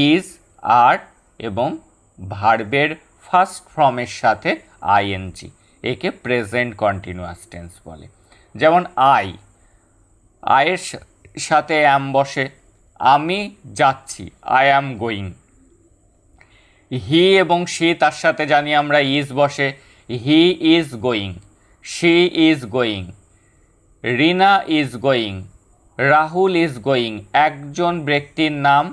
Is, আর এবং ভার্বের first ফর্মের সাথে আইএনজি, একে প্রেজেন্ট কন্টিনিউয়াস টেন্স বলে। যেমন আয়ের সাথে অ্যাম বসে, আমি যাচ্ছি, আই অ্যাম গোয়িং। হি এবং শি তার সাথে জানি আমরা ইজ বসে, he is going, she is going, Rina is going, Rahul is going. একজন ব্যক্তির নাম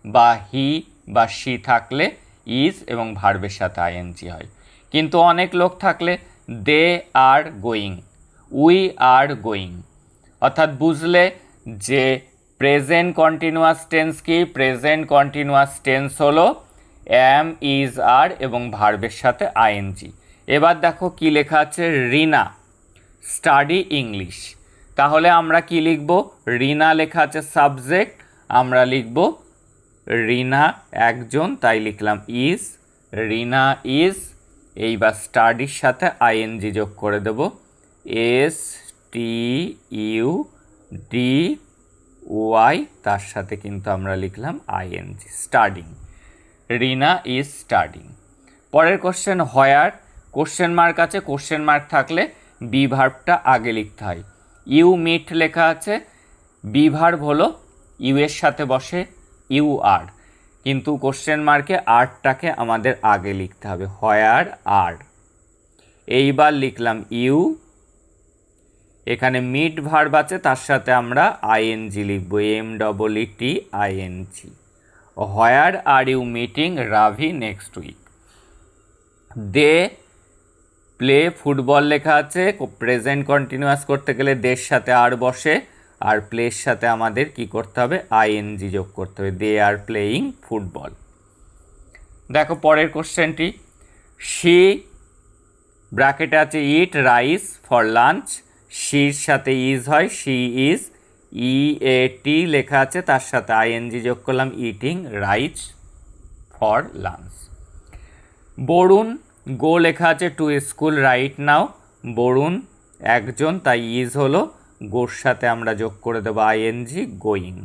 বা হি বা শি থাকলে ইজ এবং ভার্বের সাথে আইএনজি হয়। কিন্তু অনেক লোক থাকলে they are going, we are going. অর্থাৎ বুঝলে যে প্রেজেন্ট কন্টিনিউয়াস টেন্স কি? প্রেজেন্ট কন্টিনিউয়াস টেন্স হলো অ্যাম, ইজ, আর এবং ভার্বের সাথে আইএনজি। এবার দেখো কি লেখা আছে, রিনা স্টাডি ইংলিশ। তাহলে আমরা কি লিখব? রিনা লেখা আছে সাবজেক্ট, আমরা লিখব রিনা একজন, তাই লিখলাম ইজ, রিনা ইজ। এইবার স্টাডির সাথে আইএনজি যোগ করে দেব, S T U D Y, তার সাথে কিন্তু আমরা লিখলাম ING, studying. Rina is studying. পরের কোশ্চেন, হোয়ার, কোশ্চেন মার্ক আছে, কোশ্চেন মার্ক থাকলে বি ভার্বটা আগে লিখতে হয়। ইউ মিট লেখা আছে, বি ভার্ব হলো ইউ এর সাথে বসে ইউ আর, কিন্তু কোশ্চেন মার্কে আরটাকে আমাদের আগে লিখতে হবে, হোয়ার আর। এইবার লিখলাম ইউ, এখানে মিট ভার্ব আছে, তার সাথে আমরা আইএনজি লিখব, M double E T ING. Where are you meeting Ravi next week. They play football লেখা আছে, প্রেজেন্ট কন্টিনিউয়াস করতে গেলে দের সাথে আর বসে, আর প্লের সাথে আমাদের কি করতে হবে? আইএনজি যোগ করতে হবে, দে আর প্লেয়িং ফুটবল। দেখো পরের কোশ্চেনটি, শি ব্র্যাকেটে আছে ইট রাইস ফর লাঞ্চ, শির সাথে ইজ হয়, শি ইজ, ই এ টি লেখা আছে, তার সাথে আইএনজি যোগ করলাম, eating rice for lunch. Barun go লেখা আছে to school right now, Barun একজন, তাই ইজ হলো, গোর সাথে আমরা যোগ করে দেবো আইএনজি, গোয়িং।